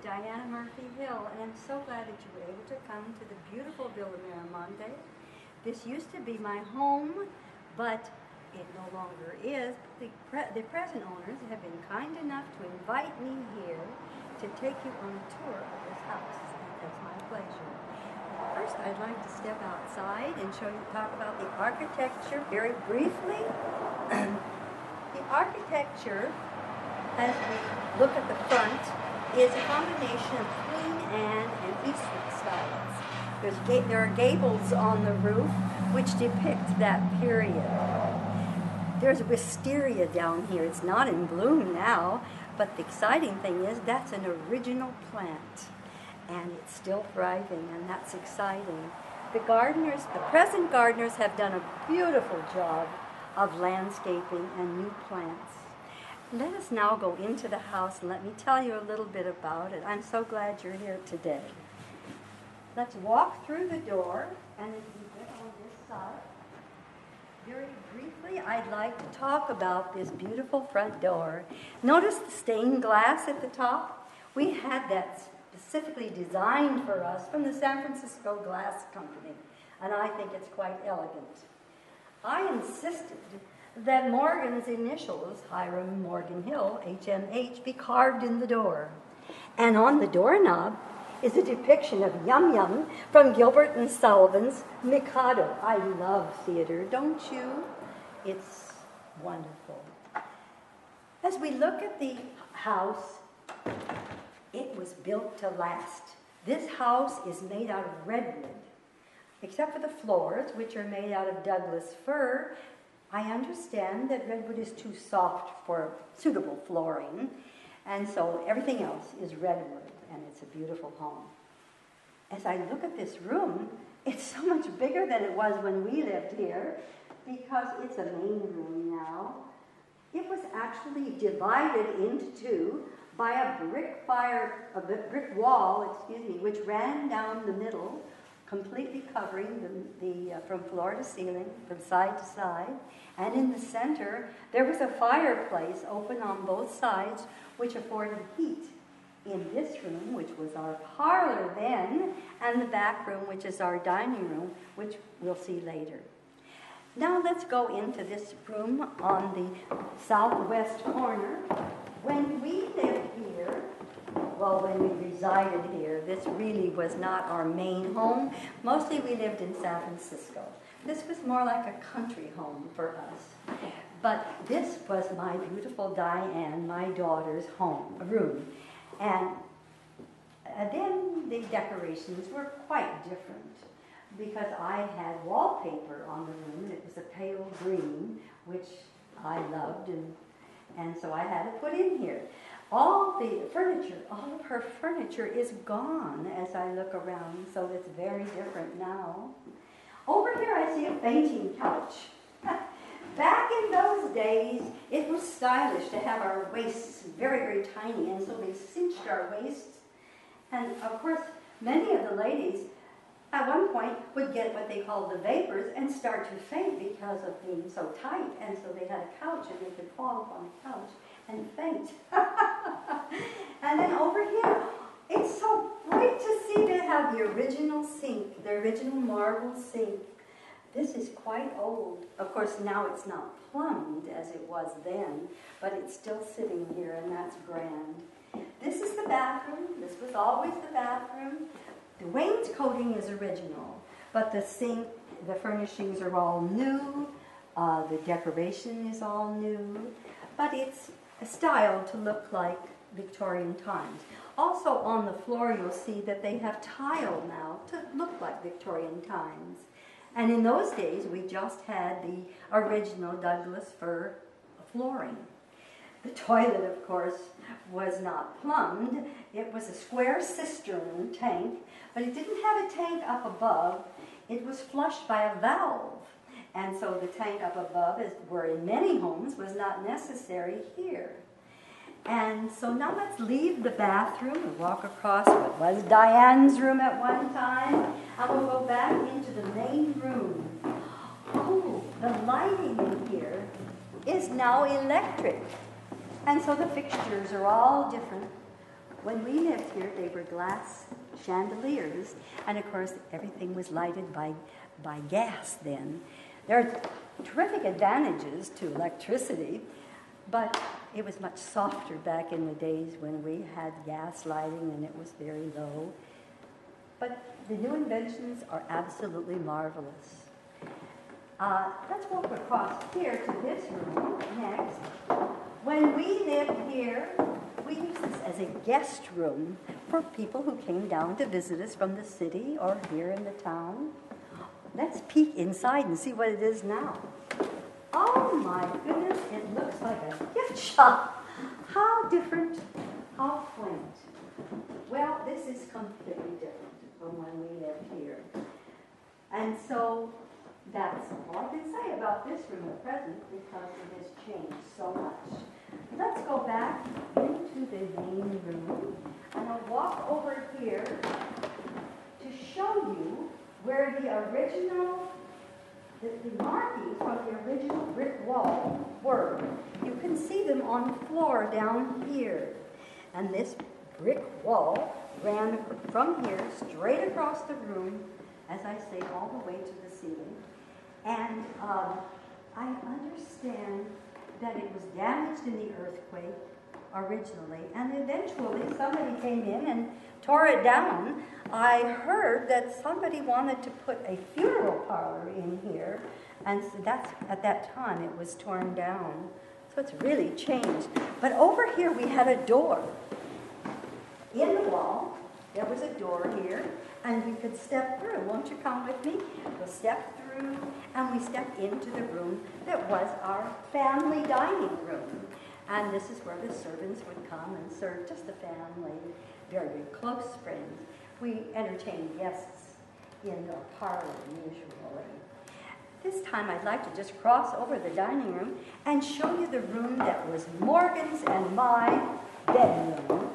Diana Murphy Hill, and I'm so glad that you were able to come to the beautiful Villa Mira Monte. This used to be my home, but it no longer is. The present owners have been kind enough to invite me here to take you on a tour of this house, and that's my pleasure. First, I'd like to step outside and talk about the architecture very briefly. The architecture, as we look at the front, is a combination of Queen Anne and Eastern styles. There are gables on the roof which depict that period. There's a wisteria down here. It's not in bloom now, but the exciting thing is that's an original plant, and it's still thriving, and that's exciting. The present gardeners have done a beautiful job of landscaping and new plants. Let us now go into the house and let me tell you a little bit about it. I'm so glad you're here today. Let's walk through the door, and if we get on this side, very briefly, I'd like to talk about this beautiful front door. Notice the stained glass at the top? We had that specifically designed for us from the San Francisco Glass Company, and I think it's quite elegant. I insisted that Morgan's initials, Hiram Morgan Hill, HMH, be carved in the door. And on the doorknob is a depiction of Yum Yum from Gilbert and Sullivan's Mikado. I love theater, don't you? It's wonderful. As we look at the house, it was built to last. This house is made out of redwood, except for the floors, which are made out of Douglas fir. I understand that redwood is too soft for suitable flooring, and so everything else is redwood, and it's a beautiful home. As I look at this room, it's so much bigger than it was when we lived here, because it's a main room now. It was actually divided into two by a brick wall, which ran down the middle, completely covering from floor to ceiling, from side to side. And in the center, there was a fireplace open on both sides, which afforded heat in this room, which was our parlor then, and the back room, which is our dining room, which we'll see later. Now let's go into this room on the southwest corner. When we lived here, when we resided here, this really was not our main home. Mostly we lived in San Francisco. This was more like a country home for us. But this was my beautiful Diane, my daughter's room. And then the decorations were quite different, because I had wallpaper on the room. It was a pale green, which I loved, and so I had it put in here. All of her furniture is gone as I look around, so it's very different now. Over here I see a fainting couch. Back in those days, it was stylish to have our waists very, very tiny, and so they cinched our waists. And of course, many of the ladies at one point would get what they called the vapors and start to faint because of being so tight, and so they had a couch and they could fall on the couch and faint. And then over here, it's so great to see they have the original sink, the original marble sink. This is quite old. Of course, now it's not plumbed as it was then, but it's still sitting here, and that's grand. This is the bathroom. This was always the bathroom. The wainscoting is original, but the sink, the furnishings are all new. The decoration is all new, but it's styled to look like Victorian times. Also on the floor, you'll see that they have tile now to look like Victorian times. And in those days, we just had the original Douglas fir flooring. The toilet, of course, was not plumbed. It was a square cistern tank, but it didn't have a tank up above. It was flushed by a valve. And so the tank up above, where in many homes, was not necessary here. And so now let's leave the bathroom and walk across what was Diane's room at one time, and we'll go back into the main room. Oh, the lighting in here is now electric. And so the fixtures are all different. When we lived here, they were glass chandeliers, and of course, everything was lighted by gas then. There are terrific advantages to electricity, but it was much softer back in the days when we had gas lighting and it was very low. But the new inventions are absolutely marvelous. Let's walk across here to this room next. When we lived here, we used this as a guest room for people who came down to visit us from the city or here in the town. Let's peek inside and see what it is now. Oh my goodness, it looks like a gift shop. How different, how quaint. Well, this is completely different from when we lived here. And so that's all I can say about this room at present because it has changed so much. Let's go back into the main room, and I'll walk over here to show you where the original, the markings from the original brick wall were. You can see them on the floor down here. And this brick wall ran from here straight across the room, as I say, all the way to the ceiling. And I understand that it was damaged in the earthquake originally, and eventually somebody came in and tore it down. I heard that somebody wanted to put a funeral parlor in here, and so that's, at that time it was torn down. So it's really changed. But over here we had a door. In the wall, there was a door here, and we could step through. Won't you come with me? We'll step through, and we stepped into the room that was our family dining room. And this is where the servants would come and serve, just the family, very, very close friends. We entertained guests in the parlor usually. This time I'd like to just cross over the dining room and show you the room that was Morgan's and my bedroom,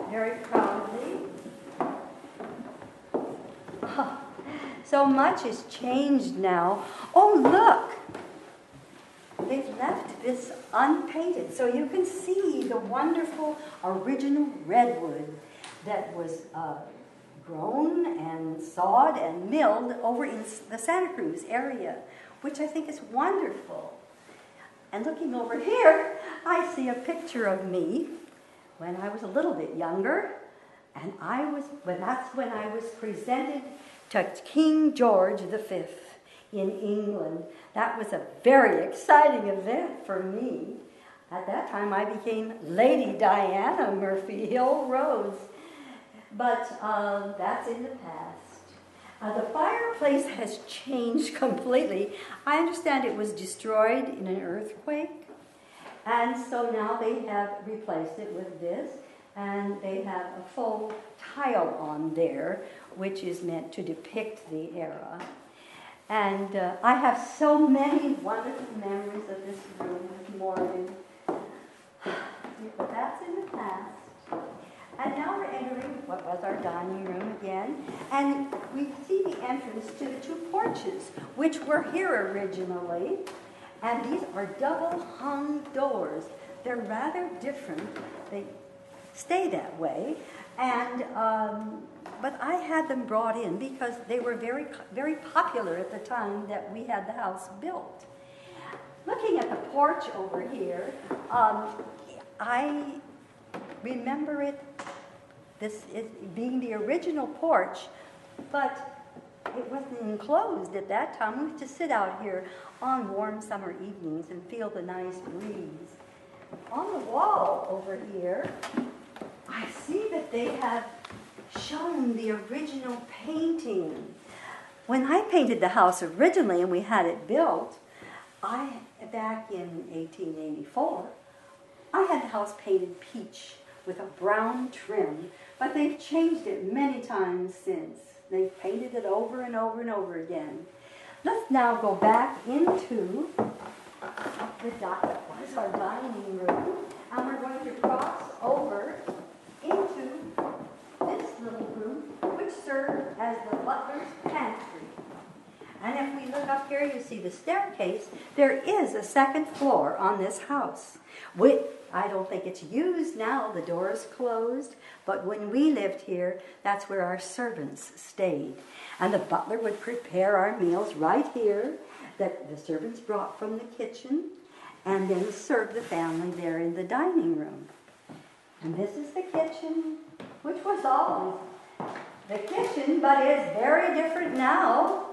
very proudly. Oh, so much has changed now. Oh, look! They've left this unpainted, so you can see the wonderful original redwood that was grown and sawed and milled over in the Santa Cruz area, which I think is wonderful. And looking over here, I see a picture of me when I was a little bit younger, and that's when I was presented to King George V in England. That was a very exciting event for me. At that time, I became Lady Diana Murphy Hill Rhodes. But that's in the past. The fireplace has changed completely. I understand it was destroyed in an earthquake. And so now they have replaced it with this. And they have a full tile on there, which is meant to depict the era. And I have so many wonderful memories of this room with Morgan. But that's in the past. And now we're entering what was our dining room again. And we see the entrance to the two porches, which were here originally. And these are double-hung doors. They're rather different. They stay that way. And but I had them brought in because they were very, very popular at the time that we had the house built. Looking at the porch over here, I remember this being the original porch, but it wasn't enclosed at that time. We used to sit out here on warm summer evenings and feel the nice breeze. On the wall over here, I see that they have shown the original painting. When I painted the house originally and we had it built, back in 1884, I had the house painted peach with a brown trim, but they've changed it many times since. They've painted it over and over and over again. Let's now go back into our dining room, and we're going to cross over into this little room, which served as the butler's pantry. And if we look up here, you see the staircase. There is a second floor on this house. I don't think it's used now. The door is closed. But when we lived here, that's where our servants stayed. And the butler would prepare our meals right here that the servants brought from the kitchen and then serve the family there in the dining room. And this is the kitchen, which was always the kitchen, but it's very different now.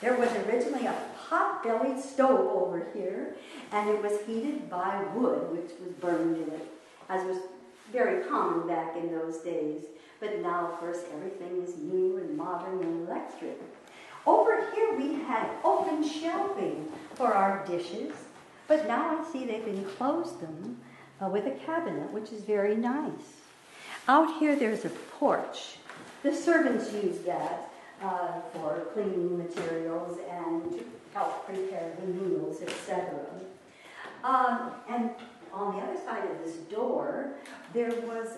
There was originally a pot-bellied stove over here, and it was heated by wood, which was burned in it, as was very common back in those days. But now, of course, everything is new and modern and electric. Over here we had open shelving for our dishes, but now I see they've enclosed them with a cabinet, which is very nice. Out here there's a porch. The servants use that for cleaning materials and to help prepare the meals, etc. And on the other side of this door, there was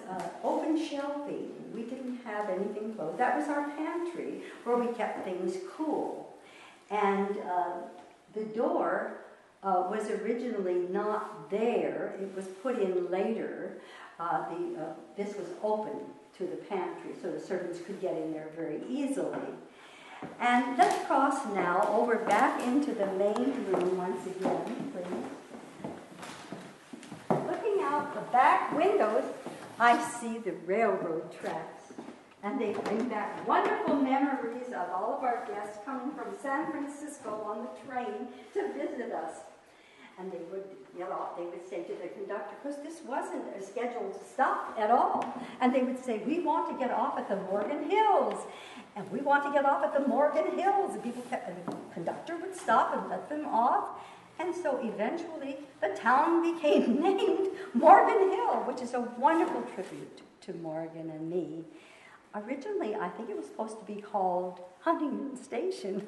open shelving. We didn't have anything closed. That was our pantry where we kept things cool. And the door was originally not there. It was put in later. This was open to the pantry, so the servants could get in there very easily. And let's cross now over back into the main room once again, please. Looking out the back windows, I see the railroad tracks. And they bring back wonderful memories of all of our guests coming from San Francisco on the train to visit us. And they would yell out, they would say to the conductor, because this wasn't a scheduled stop at all. And they would say, we want to get off at the Morgan Hills. And we want to get off at the Morgan Hills. And the conductor would stop and let them off. And so eventually the town became named Morgan Hill, which is a wonderful tribute to Morgan and me. Originally, I think it was supposed to be called Huntington Station,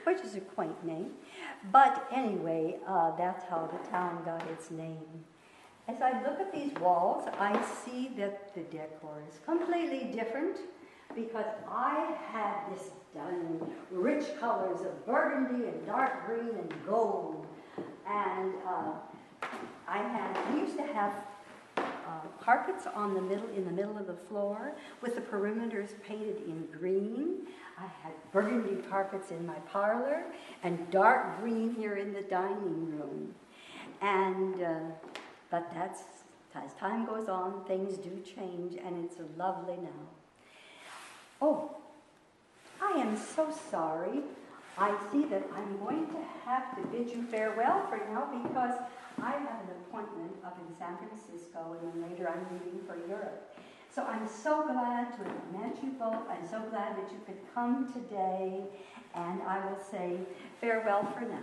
which is a quaint name. But anyway, that's how the town got its name. As I look at these walls, I see that the decor is completely different because I had this done in rich colors of burgundy and dark green and gold. And we used to have carpets in the middle of the floor with the perimeters painted in green. I had burgundy carpets in my parlor and dark green here in the dining room. And but as time goes on, things do change, and it's lovely now. Oh, I am so sorry. I see that I'm going to have to bid you farewell for now because I have an appointment up in San Francisco, and then later I'm leaving for Europe. So I'm so glad to have met you both. I'm so glad that you could come today, and I will say farewell for now.